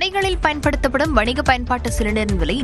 கடைகளில் பயன்படுத்தப்படும் வணிக பயன்பாட்டு சிலிண்டரின் விலை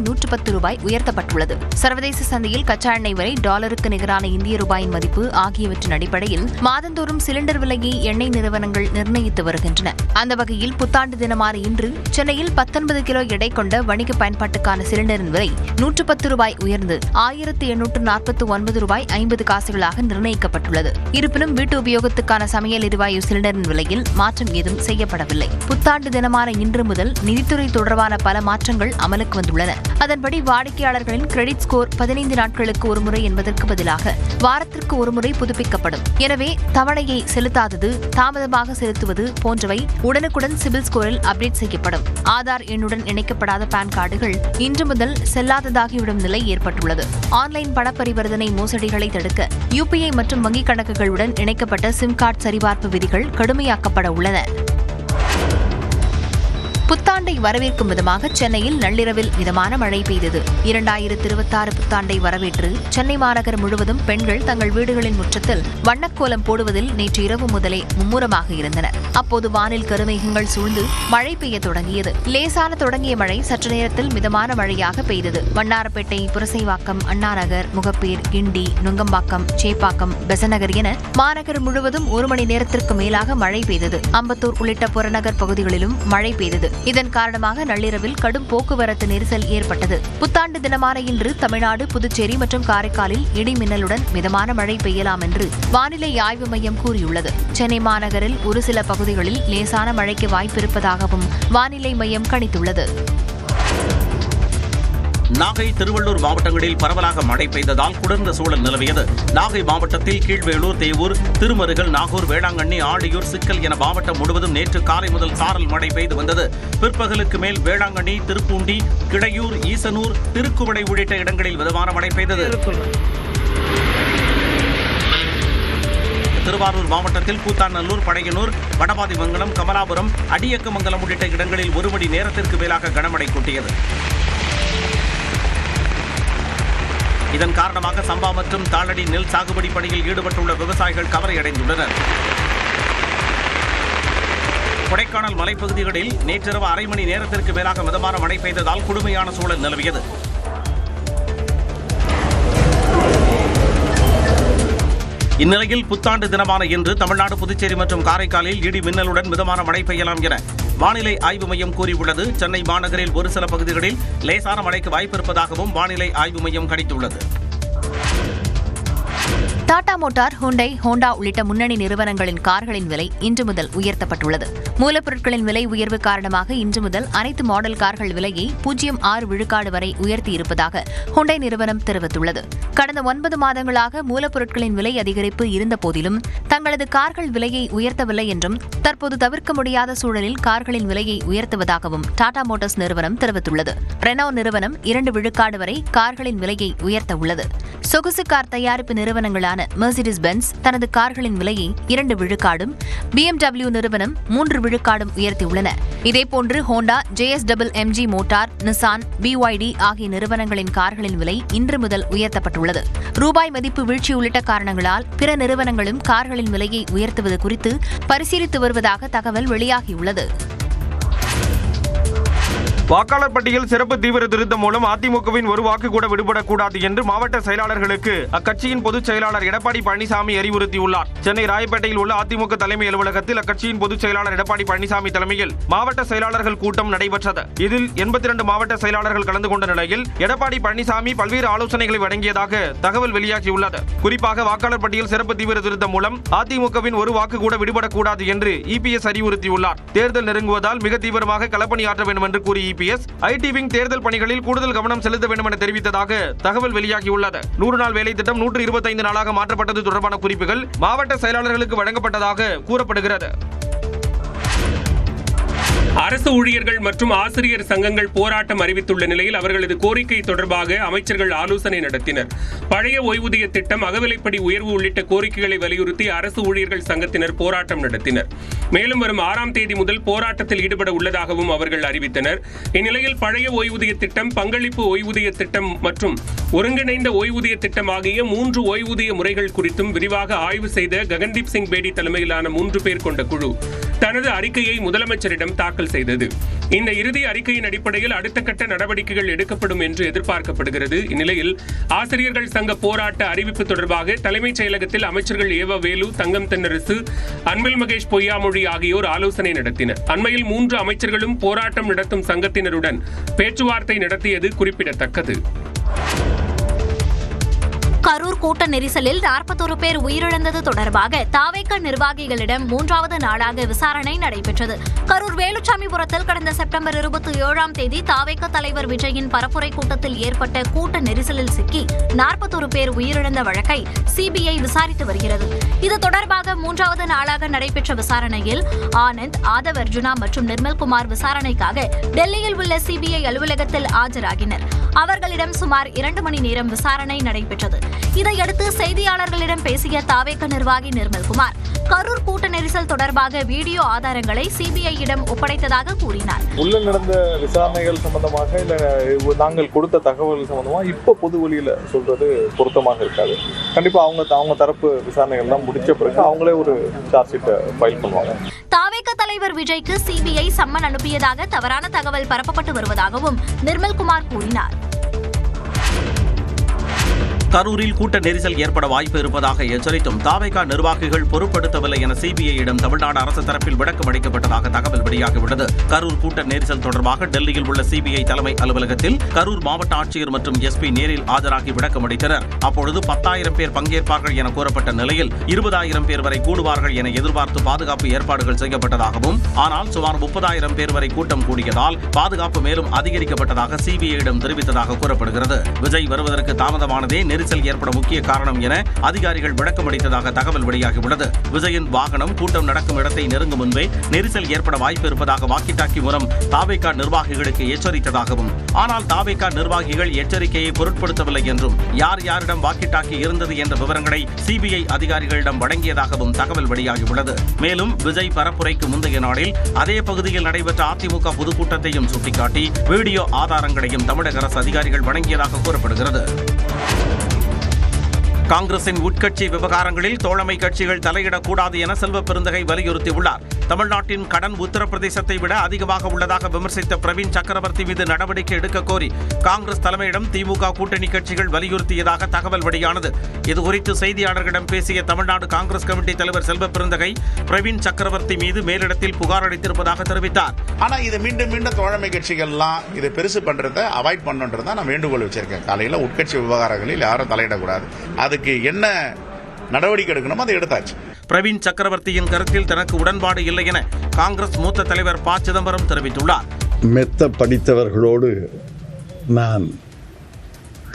ரூபாய் 110 உயர்த்தப்பட்டுள்ளது. சர்வதேச சந்தையில் கச்சா எண்ணெய் விலை டாலருக்கு நிகரான இந்திய ரூபாயின் மதிப்பு ஆகியவற்றின் அடிப்படையில் மாதந்தோறும் சிலிண்டர் விலையை எண்ணெய் நிறுவனங்கள் நிர்ணயித்து வருகின்றன. அந்த வகையில் புத்தாண்டு தினமான இன்று சென்னையில் 19 கிலோ எடை கொண்ட வணிக பயன்பாட்டுக்கான சிலிண்டரின் விலை ரூபாய் 110 உயர்ந்து ரூபாய் 1849.50 நிர்ணயிக்கப்பட்டுள்ளது. இருப்பினும் வீட்டு உபயோகத்துக்கான சமையல் எரிவாயு சிலிண்டரின் விலையில் மாற்றம் ஏதும் செய்யப்படவில்லை. புத்தாண்டு தினமான இன்று முதல் நிதித்துறை தொடர்பான பல மாற்றங்கள் அமலுக்கு வந்துள்ளன. அதன்படி வாடிக்கையாளர்களின் கிரெடிட் ஸ்கோர் 15 நாட்களுக்கு ஒருமுறை என்பதற்கு பதிலாக வாரத்திற்கு ஒருமுறை புதுப்பிக்கப்படும். எனவே தவணையை செலுத்தாதது, தாமதமாக செலுத்துவது போன்றவை உடனுக்குடன் சிபில் ஸ்கோரில் அப்டேட் செய்யப்படும். ஆதார் எண்ணுடன் இணைக்கப்படாத பான் கார்டுகள் இன்று முதல் செல்லாததாகிவிடும் நிலை ஏற்பட்டுள்ளது. ஆன்லைன் பண பரிவர்த்தனை மோசடிகளை தடுக்க யுபிஐ மற்றும் வங்கிக் கணக்குகளுடன் இணைக்கப்பட்ட சிம் கார்டு சரிபார்ப்பு விதிகள் கடுமையாக்கப்பட உள்ளன. புத்தாண்டை வரவேற்கும் விதமாக சென்னையில் நள்ளிரவில் மிதமான மழை பெய்தது. 2026 புத்தாண்டை வரவேற்று சென்னை மாநகர் முழுவதும் பெண்கள் தங்கள் வீடுகளின் முற்றத்தில் வண்ணக்கோலம் போடுவதில் நேற்று இரவு முதலே மும்முரமாக இருந்தனர். அப்போது வானில் கருமேகங்கள் சூழ்ந்து மழை பெய்ய தொடங்கியது. லேசான தொடங்கிய மழை சற்று நேரத்தில் மிதமான மழையாக பெய்தது. வண்ணாரப்பேட்டை, புரசைவாக்கம், அண்ணாநகர், முகப்பேர், கிண்டி, நுங்கம்பாக்கம், சேப்பாக்கம், பெசநகர் என மாநகர் முழுவதும் 1 மணி நேரத்திற்கு மேலாக மழை பெய்தது. அம்பத்தூர் உள்ளிட்ட புறநகர் பகுதிகளிலும் மழை பெய்தது. இதன் காரணமாக நள்ளிரவில் கடும் போக்குவரத்து நெரிசல் ஏற்பட்டது. புத்தாண்டு தினமான இன்று தமிழ்நாடு, புதுச்சேரி மற்றும் காரைக்காலில் இடி மின்னலுடன் மிதமான மழை பெய்யலாம் என்று வானிலை ஆய்வு மையம் கூறியுள்ளது. சென்னை மாநகரில் ஒரு சில பகுதிகளில் லேசான மழைக்கு வாய்ப்பிருப்பதாகவும் வானிலை மையம் கணித்துள்ளது. நாகை, திருவள்ளூர் மாவட்டங்களில் பரவலாக மழை பெய்ததால் குளிர்ந்த சூழல் நிலவியது. நாகை மாவட்டத்தில் கீழ்வேளூர், தேவூர், திருமருகல், நாகூர், வேளாங்கண்ணி, ஆழியூர், சிக்கல் என மாவட்டம் முழுவதும் நேற்று காலை முதல் சாரல் மழை பெய்து வந்தது. பிற்பகலுக்கு மேல் வேளாங்கண்ணி, திருப்பூண்டி, கிடையூர், ஈசனூர், திருக்குவளை உள்ளிட்ட இடங்களில் மிதமான மழை பெய்தது. திருவாரூர் மாவட்டத்தில் கூத்தாநல்லூர், படையனூர், வடபாதிமங்கலம், கமலாபுரம், அடியக்கமங்கலம் உள்ளிட்ட இடங்களில் 1 மணி நேரத்திற்கு மேலாக கனமழை கொட்டியது. இதன் காரணமாக சம்பா மற்றும் தாளடி நெல் சாகுபடி பணியில் ஈடுபட்டுள்ள விவசாயிகள் கவலையடைந்துள்ளனர். கொடைக்கானல் மலைப்பகுதிகளில் நேற்றிரவு 1/2 மணி நேரத்திற்கு மேலாக மிதமான மழை பெய்ததால் குளுமையான சூழல் நிலவியது. இந்நிலையில் புத்தாண்டு தினமான இன்று தமிழ்நாடு, புதுச்சேரி மற்றும் காரைக்காலில் இடி மின்னலுடன் மிதமான மழை பெய்யலாம் என வானிலை ஆய்வு மையம் கூறியுள்ளது. சென்னை மாநகரில் ஒரு சில பகுதிகளில் லேசான மழைக்கு வாய்ப்பிருப்பதாகவும் வானிலை ஆய்வு மையம் கணித்துள்ளது. டாடா மோட்டார், ஹுண்டை, ஹோண்டா உள்ளிட்ட முன்னணி நிறுவனங்களின் கார்களின் விலை இன்று முதல் உயர்த்தப்பட்டுள்ளது. மூலப்பொருட்களின் விலை உயர்வு காரணமாக இன்று முதல் அனைத்து மாடல் கார்கள் விலையை 0.6 விழுக்காடு வரை உயர்த்தியிருப்பதாக ஹுண்டை நிறுவனம் தெரிவித்துள்ளது. கடந்த 9 மாதங்களாக மூலப்பொருட்களின் விலை அதிகரிப்பு இருந்த போதிலும் தங்களது கார்கள் விலையை உயர்த்தவில்லை என்றும் தற்போது தவிர்க்க முடியாத சூழலில் கார்களின் விலையை உயர்த்துவதாகவும் டாடா மோட்டார்ஸ் நிறுவனம் தெரிவித்துள்ளது. ரெனோ நிறுவனம் 2 விழுக்காடு வரை கார்களின் விலையை உயர்த்த உள்ளது. சொகுசு கார் தயாரிப்பு நிறுவனங்களான மெர்சிடிஸ் பென்ஸ் தனது கார்களின் விலையை 2 விழுக்காடும், BMW நிறுவனம் 3 விழுக்காடும் உயர்த்தியுள்ளன. இதேபோன்று Honda, JSMG motor, Nissan, BYD ஆகிய நிறுவனங்களின் கார்களின் விலை இன்று முதல் உயர்த்தப்பட்டுள்ளது. ரூபாய் மதிப்பு வீழ்ச்சி உள்ளிட்ட காரணங்களால் பிற நிறுவனங்களும் கார்களின் விலையை உயர்த்துவது குறித்து பரிசீலித்து வருவதாக தகவல் வெளியாகியுள்ளது. வாக்காளர் பட்டியல் சிறப்பு தீவிர திருத்தம் மூலம் அதிமுகவின் ஒரு வாக்கு கூட விடுபடக்கூடாது என்று மாவட்ட செயலாளர்களுக்கு அக்கட்சியின் பொதுச் செயலாளர் எடப்பாடி பழனிசாமி அறிவுறுத்தியுள்ளார். சென்னை ராயப்பேட்டையில் உள்ள அதிமுக தலைமை அலுவலகத்தில் அக்கட்சியின் பொதுச் செயலாளர் எடப்பாடி பழனிசாமி தலைமையில் மாவட்ட செயலாளர்கள் கூட்டம் நடைபெற்றது. இதில் 82 மாவட்ட செயலாளர்கள் கலந்து கொண்ட நிலையில் எடப்பாடி பழனிசாமி பல்வேறு ஆலோசனைகளை வழங்கியதாக தகவல் வெளியாகியுள்ளது. குறிப்பாக வாக்காளர் பட்டியல் சிறப்பு தீவிர திருத்தம் மூலம் அதிமுகவின் ஒரு வாக்கு கூட விடுபடக்கூடாது என்று EPS அறிவுறுத்தியுள்ளார். தேர்தல் நெருங்குவதால் மிக தீவிரமாக களப்பணியாற்ற வேண்டும் என்று கூறி ஐடி விங் தேர்தல் பணிகளில் கூடுதல் கவனம் செலுத்த வேண்டும் என தெரிவித்ததாக தகவல் வெளியாகியுள்ளது. 100 நாள் வேலை திட்டம் 125 நாளாக மாற்றப்பட்டது தொடர்பான குறிப்புகள் மாவட்ட செயலாளர்களுக்கு வழங்கப்பட்டதாக கூறப்படுகிறது. அரசு ஊழியர்கள் மற்றும் ஆசிரியர் சங்கங்கள் போராட்டம் அறிவித்துள்ள நிலையில் அவர்களது கோரிக்கை தொடர்பாக அமைச்சர்கள் ஆலோசனை நடத்தினர். பழைய ஓய்வூதிய திட்டம், அகவிலைப்படி உயர்வு உள்ளிட்ட கோரிக்கைகளை வலியுறுத்தி அரசு ஊழியர்கள் சங்கத்தினர் போராட்டம் நடத்தினர். மேலும் வரும் 6ஆம் தேதி முதல் போராட்டத்தில் ஈடுபட உள்ளதாகவும் அவர்கள் அறிவித்தனர். இந்நிலையில் பழைய ஓய்வூதிய திட்டம், பங்களிப்பு ஓய்வூதிய திட்டம் மற்றும் ஒருங்கிணைந்த ஓய்வூதிய திட்டம் ஆகிய 3 ஓய்வூதிய முறைகள் குறித்தும் விரிவாக ஆய்வு செய்த ககன்தீப் சிங் பேடி தலைமையிலான 3 பேர் கொண்ட குழு தனது அறிக்கையை முதலமைச்சரிடம் தாக்கல் செய்தது. இந்த இறுதி அறிக்கையின் அடிப்படையில் அடுத்த கட்ட நடவடிக்கைகள் எடுக்கப்படும் என்று எதிர்பார்க்கப்படுகிறது. இந்நிலையில் ஆசிரியர்கள் சங்க போராட்ட அறிவிப்பு தொடர்பாக தலைமைச் செயலகத்தில் அமைச்சர்கள் ஏவ வேலு, தங்கம் தென்னரசு, அன்பில் மகேஷ் பொய்யாமொழி ஆகியோர் ஆலோசனை நடத்தினர். அண்மையில் 3 அமைச்சர்களும் போராட்டம் நடத்தும் சங்கத்தினருடன் பேச்சுவார்த்தை நடத்தியது குறிப்பிடத்தக்கது. கரூர் கூட்ட நெரிசலில் 41 பேர் உயிரிழந்தது தொடர்பாக தாவேக நிர்வாகிகளிடம் 3வது நாளாக விசாரணை நடைபெற்றது. கரூர் வேலுச்சாமிபுரத்தில் கடந்த செப்டம்பர் 27ஆம் தேதி தாவேக தலைவர் விஜயின் பரப்புரை கூட்டத்தில் ஏற்பட்ட கூட்ட நெரிசலில் சிக்கி 41 பேர் உயிரிழந்த வழக்கை சிபிஐ விசாரித்து வருகிறது. இது தொடர்பாக 3வது நாளாக நடைபெற்ற விசாரணையில் ஆனந்த், ஆதவ் அர்ஜுனா மற்றும் நிர்மல்குமார் விசாரணைக்காக டெல்லியில் உள்ள சிபிஐ அலுவலகத்தில் ஆஜராகினர். அவர்களிடம் சுமார் 2 மணி நேரம் விசாரணை நடைபெற்றது. இதையடுத்து செய்தியாளர்களிடம் பேசிய தாவேக நிர்வாகி நிர்மல்குமார், கரூர் கூட்ட நெரிசல் தொடர்பாக வீடியோ ஆதாரங்களை சிபிஐயிடம் ஒப்படைத்ததாக கூறினார். உள்ள நடந்த விசாரணைகள் சம்பந்தமாக இல்ல நாங்கள் கொடுத்த தகவல் சம்பந்தமாக இப்ப பொது வழியில சொல்றது பொருத்தமாக இருக்காது. கண்டிப்பா அவங்க தரப்பு விசாரணைகள் எல்லாம் முடிச்ச பிறகு அவங்களே ஒரு சார்ஜ் ஷீட்டை ஃபைல் பண்ணுவாங்க. தாவேக தலைவர் விஜய்க்கு சிபிஐ சம்மன் அனுப்பியதாக தவறான தகவல் பரப்பப்பட்டு வருவதாகவும் நிர்மல்குமார் கூறினார். கரூரில் கூட்ட நெரிசல் ஏற்பட வாய்ப்பு இருப்பதாக எச்சரித்தும் தாவேகா நிர்வாகிகள் பொருட்படுத்தவில்லை என சிபிஐயிடம் தமிழ்நாடு அரசு தரப்பில் விளக்கம் அளிக்கப்பட்டதாக தகவல் வெளியாகியுள்ளது. கரூர் கூட்ட நெரிசல் தொடர்பாக டெல்லியில் உள்ள சிபிஐ தலைமை அலுவலகத்தில் கரூர் மாவட்ட ஆட்சியர் மற்றும் எஸ்பி நேரில் ஆஜராகி விளக்கம் அளித்தனர். அப்பொழுது 10,000 பேர் பங்கேற்பார்கள் என கூறப்பட்ட நிலையில் 20,000 பேர் வரை கூடுவார்கள் என எதிர்பார்த்து பாதுகாப்பு ஏற்பாடுகள் செய்யப்பட்டதாகவும், ஆனால் சுமார் 30,000 பேர் வரை கூட்டம் கூடியதால் பாதுகாப்பு மேலும் அதிகரிக்கப்பட்டதாக சிபிஐயிடம் தெரிவித்ததாக கூறப்படுகிறது. விஜய் வருவதற்கு தாமதமானதே நெரிசல் ஏற்பட முக்கிய காரணம் என அதிகாரிகள் விளக்கம் அளித்ததாக தகவல் வெளியாகியுள்ளது. விஜயின் வாகனம் கூட்டம் நடக்கும் இடத்தை நெருங்கும் முன்பே நெரிசல் ஏற்பட வாய்ப்பு இருப்பதாக வாக்கி டாக்கி மூலம் தாவேகா நிர்வாகிகளுக்கு எச்சரித்ததாகவும், ஆனால் தாவேகா நிர்வாகிகள் எச்சரிக்கையை பொருட்படுத்தவில்லை என்றும், யார் யாரிடம் வாக்கி டாக்கி இருந்தது என்ற விவரங்களை சிபிஐ அதிகாரிகளிடம் வழங்கியதாகவும் தகவல் வெளியாகியுள்ளது. மேலும் விஜய் பரப்புரைக்கு முந்தைய நாளில் அதே பகுதியில் நடைபெற்ற அதிமுக பொதுக்கூட்டத்தையும் சுட்டிக்காட்டி வீடியோ ஆதாரங்களையும் தமிழக அரசு அதிகாரிகள் வழங்கியதாக கூறப்படுகிறது. காங்கிரசின் உட்கட்சி விவகாரங்களில் தோழமை கட்சிகள் தலையிடக்கூடாது என செல்வ பெருந்தகை வலியுறுத்தியுள்ளார். தமிழ்நாட்டின் கடன் உத்தரப்பிரதேசத்தை விட அதிகமாக உள்ளதாக விமர்சித்த பிரவீன் சக்கரவர்த்தி மீது நடவடிக்கை எடுக்க கோரி காங்கிரஸ் தலைமையிடம் திமுக கூட்டணி கட்சிகள் வலியுறுத்தியதாக தகவல் வெளியானது. இதுகுறித்து செய்தியாளர்களிடம் பேசிய தமிழ்நாடு காங்கிரஸ் கமிட்டி தலைவர் செல்வ பெருந்தகை பிரவீன் சக்கரவர்த்தி மீது மேலிடத்தில் புகார் அளித்திருப்பதாக தெரிவித்தார். ஆனா இது மீண்டும் தோழமை கட்சிகள்லாம் இதை பெருசு பண்றதை அவாய்ட் பண்ணுன்றதை நான் வேண்டுகோள் வச்சிருக்கேன். காலையில் உட்கட்சி விவகாரங்களில் யாரும் தலையிடக்கூடாது. அதுக்கு என்ன நடவடிக்கை எடுக்கணுமோ அதை எடுத்தாச்சு. பிரவீன் சக்கரவர்த்தியின் கருத்தில் தனக்கு உடன்பாடு இல்லை என காங்கிரஸ் மூத்த தலைவர் ப. சிதம்பரம் தெரிவித்துள்ளார். மெத்த படித்தவர்களோடு நான்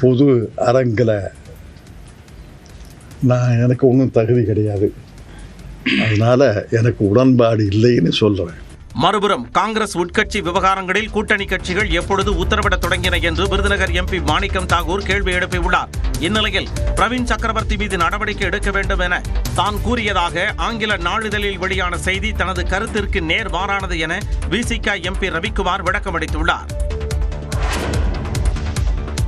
பொது அரங்கில் எனக்கு ஒன்றும் தகுதி கிடையாது. அதனால எனக்கு உடன்பாடு இல்லைன்னு சொல்றேன். மறுபுறம் காங்கிரஸ் உட்கட்சி விவகாரங்களில் கூட்டணி கட்சிகள் எப்பொழுது உத்தரவிட தொடங்கின என்று விருதுநகர் எம்பி மாணிக்கம் தாகூர் கேள்வி எழுப்பியுள்ளார். இந்நிலையில் பிரவீன் சக்கரவர்த்தி மீது நடவடிக்கை எடுக்க வேண்டும் என தான் கூறியதாக ஆங்கில நாளிதழில் வெளியான செய்தி தனது கருத்திற்கு நேர்மாறானது என விசிக எம்பி ரவிக்குமார் விளக்கமளித்துள்ளார்.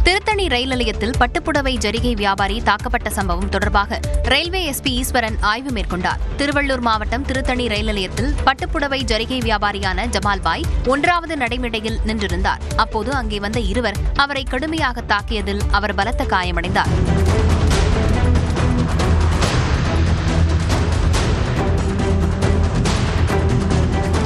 திருத்தணி ரயில் நிலையத்தில் பட்டுப்புடவை ஜரிகை வியாபாரி தாக்கப்பட்ட சம்பவம் தொடர்பாக ரயில்வே எஸ்பி ஈஸ்வரன் ஆய்வு மேற்கொண்டார். திருவள்ளூர் மாவட்டம் திருத்தணி ரயில் நிலையத்தில் பட்டுப்புடவை ஜரிகை வியாபாரியான ஜமால்பாய் 1வது நடைமேடையில் நின்றிருந்தார். அப்போது அங்கே வந்த இருவர் அவரை கடுமையாக தாக்கியதில் அவர் பலத்த காயமடைந்தார்.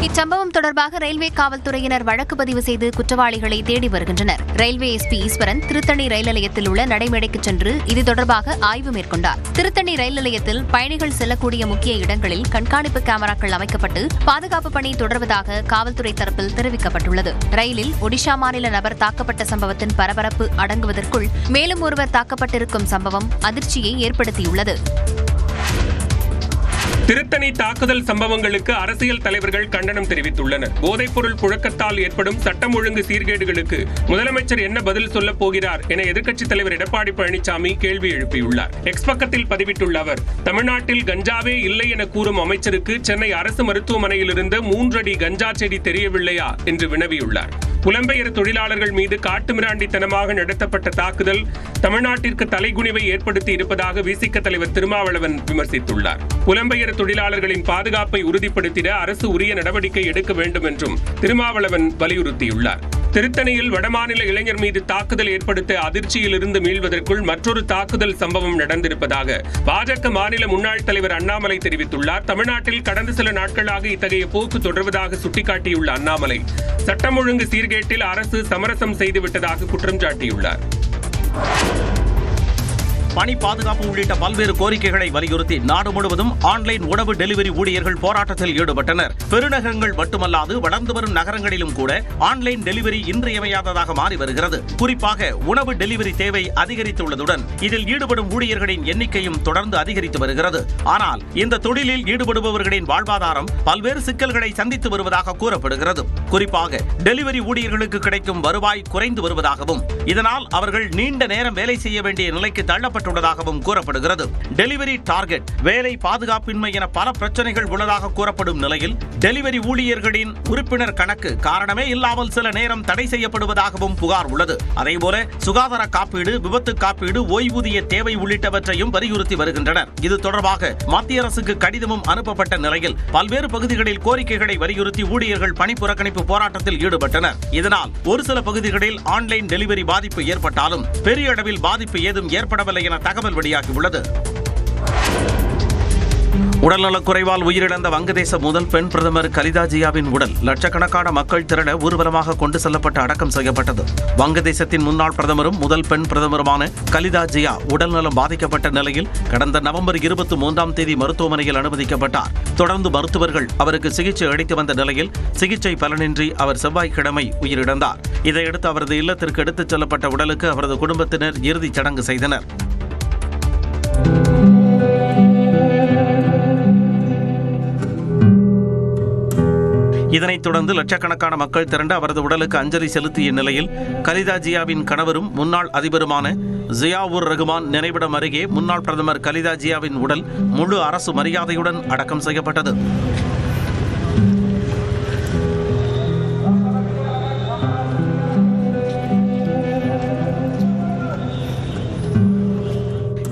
இச்சம்பவம் தொடர்பாக ரயில்வே காவல்துறையினர் வழக்கு பதிவு செய்து குற்றவாளிகளை தேடி வருகின்றனர். ரயில்வே எஸ்பி ஈஸ்வரன் திருத்தணி ரயில் நிலையத்தில் உள்ள நடைமேடைக்கு சென்று இது தொடர்பாக ஆய்வு மேற்கொண்டார். திருத்தணி ரயில் நிலையத்தில் பயணிகள் செல்லக்கூடிய முக்கிய இடங்களில் கண்காணிப்பு கேமராக்கள் அமைக்கப்பட்டு பாதுகாப்பு பணி தொடர்வதாக காவல்துறை தரப்பில் தெரிவிக்கப்பட்டுள்ளது. ரயிலில் ஒடிஷா மாநில நபர் தாக்கப்பட்ட சம்பவத்தின் பரபரப்பு அடங்குவதற்குள் மேலும் ஒருவர் தாக்கப்பட்டிருக்கும் சம்பவம் அதிர்ச்சியை ஏற்படுத்தியுள்ளது. திருத்தணி தாக்குதல் சம்பவங்களுக்கு அரசியல் தலைவர்கள் கண்டனம் தெரிவித்துள்ளனர். போதைப்பொருள் புழக்கத்தால் ஏற்படும் சட்டம் ஒழுங்கு சீர்கேடுகளுக்கு முதலமைச்சர் என்ன பதில் சொல்லப் போகிறார் என எதிர்க்கட்சித் தலைவர் எடப்பாடி பழனிசாமி கேள்வி எழுப்பியுள்ளார். எக்ஸ் பக்கத்தில் பதிவிட்டுள்ள அவர், தமிழ்நாட்டில் கஞ்சாவே இல்லை என கூறும் அமைச்சருக்கு சென்னை அரசு மருத்துவமனையில் இருந்த 3 அடி கஞ்சா செடி தெரியவில்லையா என்று வினவியுள்ளார். புலம்பெயர் தொழிலாளர்கள் மீது காட்டுமிராண்டித்தனமாக நடத்தப்பட்ட தாக்குதல் தமிழ்நாட்டிற்கு தலைகுனிவை ஏற்படுத்தி இருப்பதாக விசிக தலைவர் திருமாவளவன் விமர்சித்துள்ளார். புலம்பெயர் தொழிலாளர்களின் பாதுகாப்பை உறுதிப்படுத்திட அரசு உரிய நடவடிக்கை எடுக்க வேண்டும் என்றும் திருமாவளவன் வலியுறுத்தியுள்ளார். திருத்தணியில் வடமாநில இளைஞர் மீது தாக்குதல் ஏற்படுத்த அதிர்ச்சியிலிருந்து மீள்வதற்குள் மற்றொரு தாக்குதல் சம்பவம் நடந்திருப்பதாக பாஜக மாநில முன்னாள் தலைவர் அண்ணாமலை தெரிவித்துள்ளார். தமிழ்நாட்டில் கடந்த சில நாட்களாக இத்தகைய போக்கு தொடர்வதாக சுட்டிக்காட்டியுள்ள அண்ணாமலை சட்டம் ஒழுங்கு சீர்கேட்டில் அரசு சமரசம் செய்துவிட்டதாக குற்றம் சாட்டியுள்ளார். பணி பாதுகாப்பு உள்ளிட்ட பல்வேறு கோரிக்கைகளை வலியுறுத்தி நாடு முழுவதும் ஆன்லைன் உணவு டெலிவரி ஊழியர்கள் போராட்டத்தில் ஈடுபட்டனர். பெருநகரங்கள் மட்டுமல்லாது வளர்ந்து வரும் நகரங்களிலும் கூட ஆன்லைன் டெலிவரி இன்றியமையாததாக மாறி வருகிறது. குறிப்பாக உணவு டெலிவரி தேவை அதிகரித்துள்ளதுடன் இதில் ஈடுபடும் ஊழியர்களின் எண்ணிக்கையும் தொடர்ந்து அதிகரித்து வருகிறது. ஆனால் இந்த தொழிலில் ஈடுபடுபவர்களின் வாழ்வாதாரம் பல்வேறு சிக்கல்களை சந்தித்து வருவதாக கூறப்படுகிறது. குறிப்பாக டெலிவரி ஊழியர்களுக்கு கிடைக்கும் வருவாய் குறைந்து வருவதாகவும் இதனால் அவர்கள் நீண்ட நேரம் வேலை செய்ய வேண்டிய நிலைக்கு தள்ளப்பட்டு கூறப்படுகிறது. டெலிவரி டார்கெட், வேலை பாதுகாப்பின்மை என பல பிரச்சனைகள் உள்ளதாக கூறப்படும் நிலையில் டெலிவரி ஊழியர்களின் உறுப்பினர் கணக்கு காரணமே இல்லாமல் சில நேரம் தடை செய்யப்படுவதாகவும் புகார் உள்ளது. அதேபோல சுகாதார காப்பீடு, விபத்து காப்பீடு, ஓய்வூதிய தேவை உள்ளிட்டவற்றையும் வலியுறுத்தி வருகின்றனர். இது தொடர்பாக மத்திய அரசுக்கு கடிதமும் அனுப்பப்பட்ட நிலையில் பல்வேறு பகுதிகளில் கோரிக்கைகளை வலியுறுத்தி ஊழியர்கள் பணி புறக்கணிப்பு போராட்டத்தில் ஈடுபட்டனர். இதனால் ஒரு சில பகுதிகளில் ஆன்லைன் டெலிவரி பாதிப்பு ஏற்பட்டாலும் பெரிய அளவில் பாதிப்பு ஏதும் ஏற்படவில்லை என தகவல் வெளியாகியுள்ளது. உடல்நலக்குறைவால் உயிரிழந்த வங்கதேச முதல் பெண் பிரதமர் கலிதா ஜியாவின் உடல் லட்சக்கணக்கான மக்கள் திரள ஊர்வலமாக கொண்டு செல்லப்பட்டு அடக்கம் செய்யப்பட்டது. வங்கதேசத்தின் முன்னாள் பிரதமரும் முதல் பெண் பிரதமருமான கலிதா ஜியா உடல்நலம் பாதிக்கப்பட்ட நிலையில் கடந்த நவம்பர் 23ஆம் தேதி மருத்துவமனையில் அனுமதிக்கப்பட்டார். தொடர்ந்து மருத்துவர்கள் அவருக்கு சிகிச்சை அளித்து வந்த நிலையில் சிகிச்சை பலனின்றி அவர் செவ்வாய்க்கிழமை உயிரிழந்தார். இதையடுத்து அவரது இல்லத்திற்கு எடுத்துச் செல்லப்பட்ட உடலுக்கு அவரது குடும்பத்தினர் இறுதிச் சடங்கு செய்தனர். இதனைத் தொடர்ந்து லட்சக்கணக்கான மக்கள் திரண்டு அவரது உடலுக்கு அஞ்சலி செலுத்திய நிலையில் கலிதா ஜியாவின் கணவரும் முன்னாள் அதிபருமான ஜியாவுர் ரஹ்மான் நினைவிடம் அருகே முன்னாள் பிரதமர் கலிதா ஜியாவின் உடல் முழு அரசு மரியாதையுடன் அடக்கம் செய்யப்பட்டது.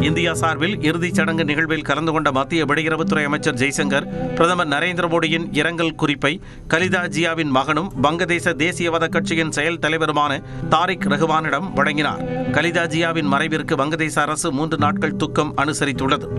இந்தியா சார்பில் இறுதிச் சடங்கு நிகழ்வில் கலந்து கொண்ட மத்திய வெளியுறவுத்துறை அமைச்சர் ஜெய்சங்கர் பிரதமர் நரேந்திர மோடியின் இரங்கல் குறிப்பை கலிதா ஜியாவின் மகனும் வங்கதேச தேசியவாத கட்சியின் செயல் தலைவருமான தாரிக் ரஹ்மானிடம் வழங்கினார். கலிதா ஜியாவின் மறைவிற்கு வங்கதேச அரசு 3 நாட்கள் துக்கம் அனுசரித்துள்ளது.